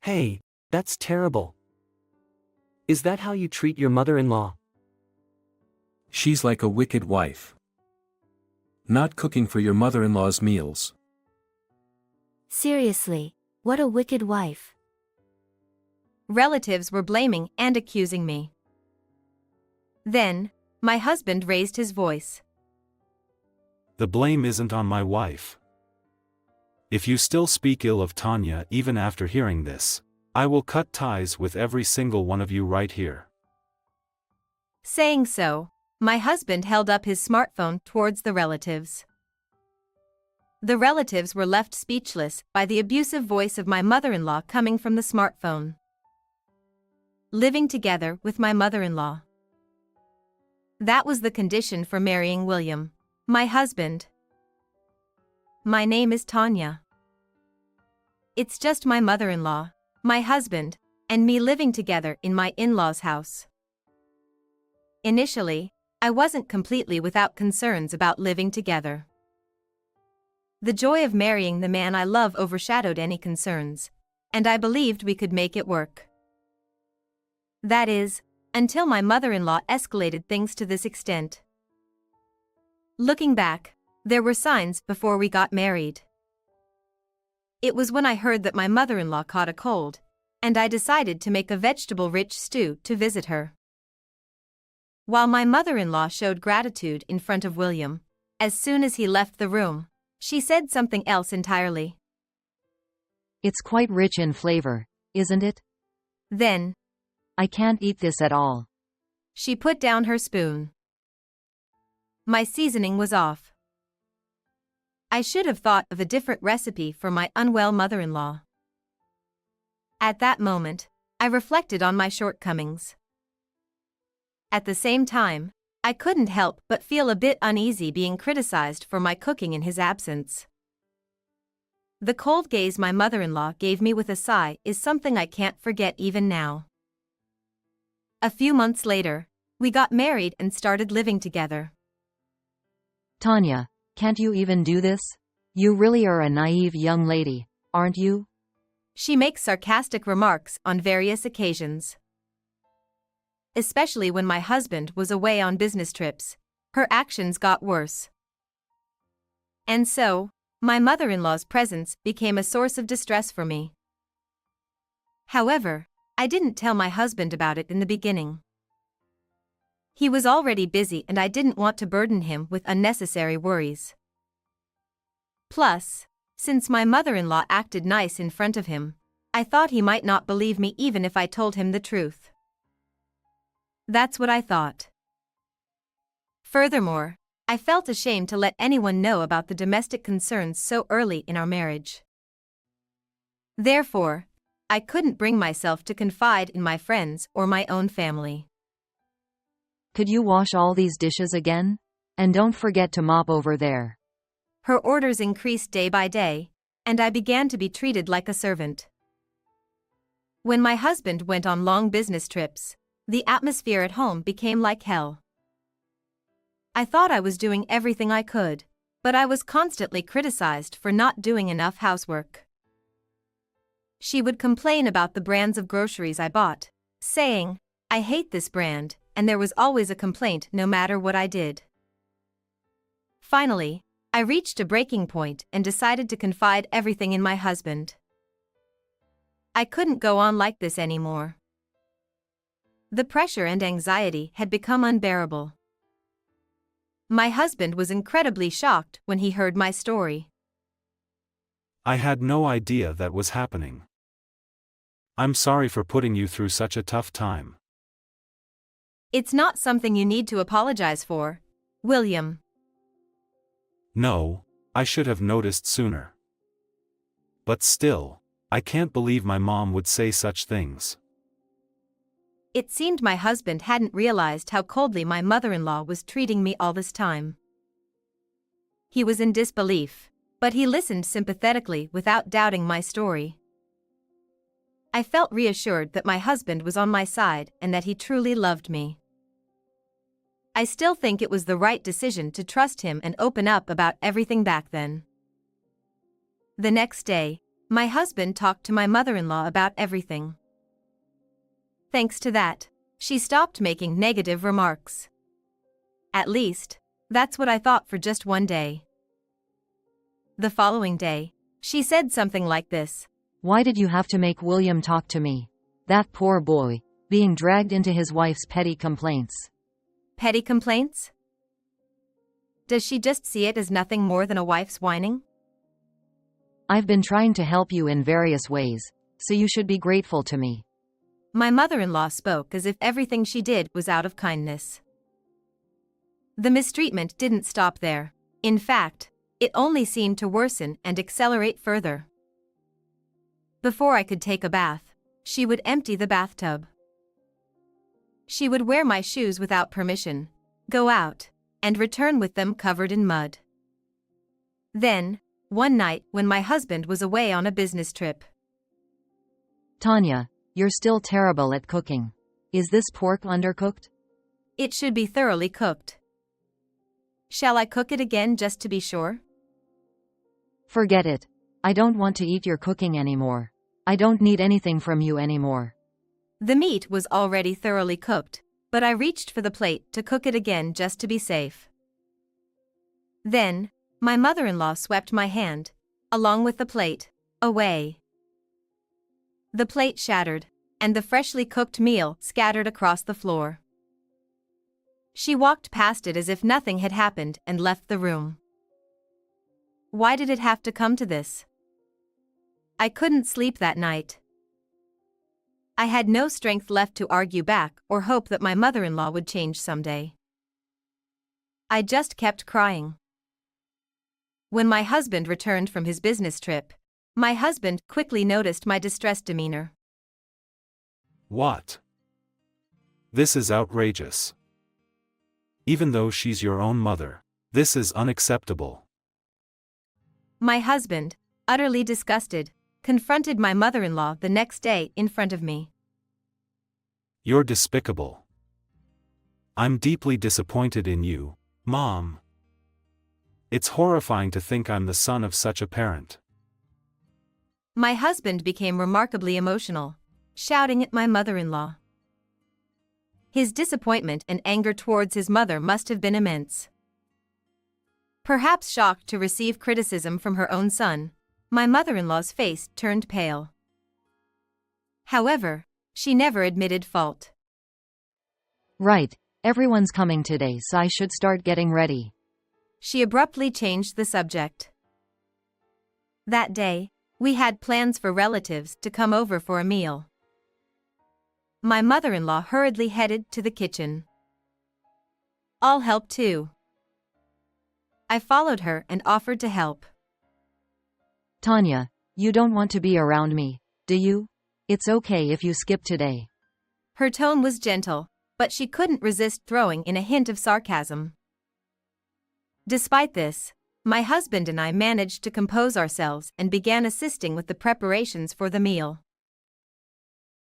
Hey, that's terrible. Is that how you treat your mother-in-law? She's like a wicked wife. Not cooking for your mother-in-law's meals. Seriously, what a wicked wife. Relatives were blaming and accusing me. Then, my husband raised his voice. The blame isn't on my wife. If you still speak ill of Tanya even after hearing this, I will cut ties with every single one of you right here. Saying so, my husband held up his smartphone towards the relatives. The relatives were left speechless by the abusive voice of my mother-in-law coming from the smartphone. Living together with my mother-in-law. That was the condition for marrying William, my husband. My name is Tanya. It's just my mother-in-law, my husband, and me living together in my in-laws' house. Initially, I wasn't completely without concerns about living together. The joy of marrying the man I love overshadowed any concerns, and I believed we could make it work. That is, until my mother-in-law escalated things to this extent. Looking back, there were signs before we got married. It was when I heard that my mother-in-law caught a cold, and I decided to make a vegetable-rich stew to visit her. While my mother-in-law showed gratitude in front of William, as soon as he left the room, she said something else entirely. It's quite rich in flavor, isn't it? Then, I can't eat this at all. She put down her spoon. My seasoning was off. I should have thought of a different recipe for my unwell mother-in-law. At that moment, I reflected on my shortcomings. At the same time, I couldn't help but feel a bit uneasy being criticized for my cooking in his absence. The cold gaze my mother-in-law gave me with a sigh is something I can't forget even now. A few months later, we got married and started living together. Tanya, can't you even do this? You really are a naive young lady, aren't you? She makes sarcastic remarks on various occasions. Especially when my husband was away on business trips, her actions got worse. And so, my mother-in-law's presence became a source of distress for me. However, I didn't tell my husband about it in the beginning. He was already busy and I didn't want to burden him with unnecessary worries. Plus, since my mother-in-law acted nice in front of him, I thought he might not believe me even if I told him the truth. That's what I thought. Furthermore, I felt ashamed to let anyone know about the domestic concerns so early in our marriage. Therefore, I couldn't bring myself to confide in my friends or my own family. Could you wash all these dishes again? And don't forget to mop over there. Her orders increased day by day, and I began to be treated like a servant. When my husband went on long business trips, the atmosphere at home became like hell. I thought I was doing everything I could, but I was constantly criticized for not doing enough housework. She would complain about the brands of groceries I bought, saying, "I hate this brand," and there was always a complaint no matter what I did. Finally, I reached a breaking point and decided to confide everything in my husband. I couldn't go on like this anymore. The pressure and anxiety had become unbearable. My husband was incredibly shocked when he heard my story. I had no idea that was happening. I'm sorry for putting you through such a tough time. It's not something you need to apologize for, William. No, I should have noticed sooner. But still, I can't believe my mom would say such things. It seemed my husband hadn't realized how coldly my mother-in-law was treating me all this time. He was in disbelief, but he listened sympathetically without doubting my story. I felt reassured that my husband was on my side and that he truly loved me. I still think it was the right decision to trust him and open up about everything back then. The next day, my husband talked to my mother-in-law about everything. Thanks to that, she stopped making negative remarks. At least, that's what I thought for just one day. The following day, she said something like this. Why did you have to make William talk to me? That poor boy, being dragged into his wife's petty complaints. Petty complaints? Does she just see it as nothing more than a wife's whining? I've been trying to help you in various ways, so you should be grateful to me. My mother-in-law spoke as if everything she did was out of kindness. The mistreatment didn't stop there. In fact, it only seemed to worsen and accelerate further. Before I could take a bath, she would empty the bathtub. She would wear my shoes without permission, go out, and return with them covered in mud. Then, one night when my husband was away on a business trip. Tanya, you're still terrible at cooking. Is this pork undercooked? It should be thoroughly cooked. Shall I cook it again just to be sure? Forget it. I don't want to eat your cooking anymore. I don't need anything from you anymore. The meat was already thoroughly cooked, but I reached for the plate to cook it again just to be safe. Then, my mother-in-law swept my hand, along with the plate, away. The plate shattered, and the freshly cooked meal scattered across the floor. She walked past it as if nothing had happened and left the room. Why did it have to come to this? I couldn't sleep that night. I had no strength left to argue back or hope that my mother-in-law would change someday. I just kept crying. When my husband returned from his business trip, my husband quickly noticed my distressed demeanor. What? This is outrageous. Even though she's your own mother, this is unacceptable. My husband, utterly disgusted, confronted my mother-in-law the next day in front of me. You're despicable. I'm deeply disappointed in you, Mom. It's horrifying to think I'm the son of such a parent. My husband became remarkably emotional, shouting at my mother-in-law. His disappointment and anger towards his mother must have been immense. Perhaps shocked to receive criticism from her own son, my mother-in-law's face turned pale. However, she never admitted fault. Right, everyone's coming today, so I should start getting ready. She abruptly changed the subject. That day, we had plans for relatives to come over for a meal. My mother-in-law hurriedly headed to the kitchen. I'll help too. I followed her and offered to help. Tanya, you don't want to be around me, do you? It's okay if you skip today. Her tone was gentle, but she couldn't resist throwing in a hint of sarcasm. Despite this, my husband and I managed to compose ourselves and began assisting with the preparations for the meal.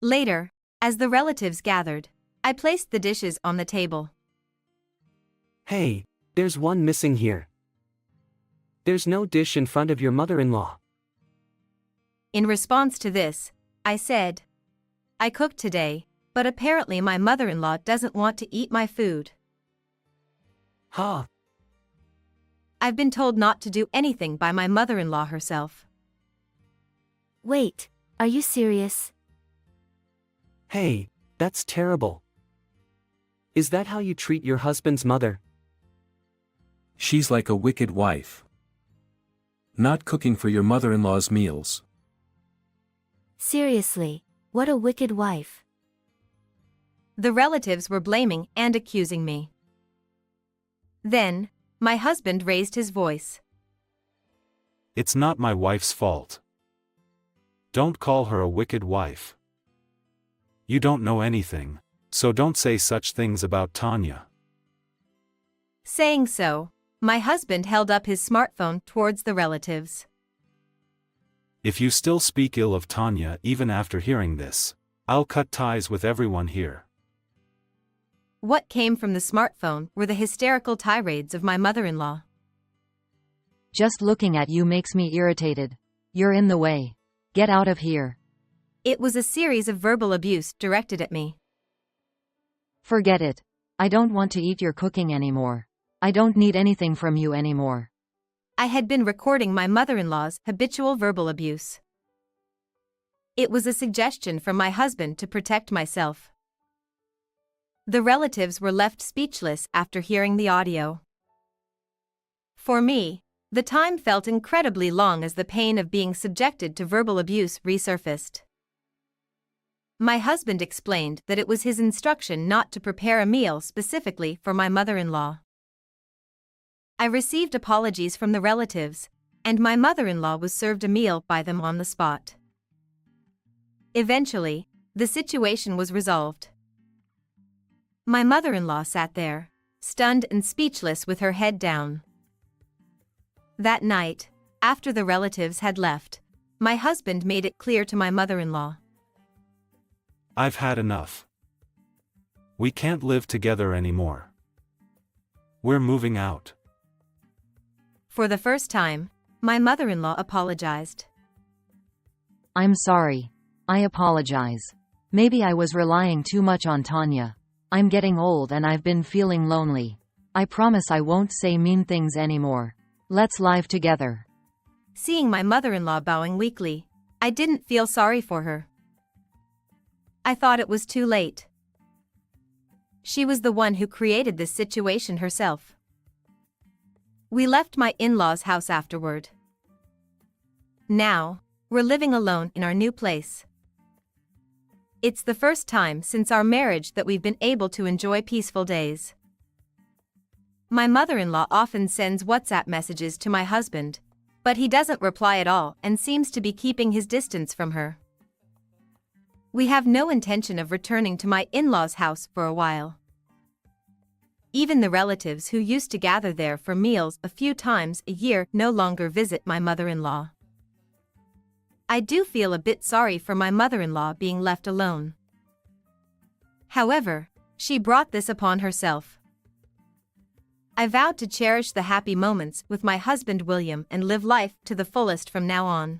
Later, as the relatives gathered, I placed the dishes on the table. Hey, there's one missing here. There's no dish in front of your mother-in-law. In response to this, I said, I cooked today, but apparently my mother-in-law doesn't want to eat my food. Ha! I've been told not to do anything by my mother-in-law herself. Wait, are you serious? Hey, that's terrible. Is that how you treat your husband's mother? She's like a wicked wife. Not cooking for your mother-in-law's meals. Seriously, what a wicked wife. The relatives were blaming and accusing me. Then, my husband raised his voice. It's not my wife's fault. Don't call her a wicked wife. You don't know anything, so don't say such things about Tanya. Saying so, my husband held up his smartphone towards the relatives. If you still speak ill of Tanya even after hearing this, I'll cut ties with everyone here. What came from the smartphone were the hysterical tirades of my mother-in-law. Just looking at you makes me irritated. You're in the way. Get out of here. It was a series of verbal abuse directed at me. Forget it. I don't want to eat your cooking anymore. I don't need anything from you anymore. I had been recording my mother-in-law's habitual verbal abuse. It was a suggestion from my husband to protect myself. The relatives were left speechless after hearing the audio. For me, the time felt incredibly long as the pain of being subjected to verbal abuse resurfaced. My husband explained that it was his instruction not to prepare a meal specifically for my mother-in-law. I received apologies from the relatives, and my mother-in-law was served a meal by them on the spot. Eventually, the situation was resolved. My mother-in-law sat there, stunned and speechless with her head down. That night, after the relatives had left, my husband made it clear to my mother-in-law. I've had enough. We can't live together anymore. We're moving out. For the first time, my mother-in-law apologized. I'm sorry. I apologize. Maybe I was relying too much on Tanya. I'm getting old and I've been feeling lonely. I promise I won't say mean things anymore. Let's live together. Seeing my mother-in-law bowing weakly, I didn't feel sorry for her. I thought it was too late. She was the one who created this situation herself. We left my in-laws' house afterward. Now, we're living alone in our new place. It's the first time since our marriage that we've been able to enjoy peaceful days. My mother-in-law often sends WhatsApp messages to my husband, but he doesn't reply at all and seems to be keeping his distance from her. We have no intention of returning to my in-laws' house for a while. Even the relatives who used to gather there for meals a few times a year no longer visit my mother-in-law. I do feel a bit sorry for my mother-in-law being left alone. However, she brought this upon herself. I vowed to cherish the happy moments with my husband William and live life to the fullest from now on.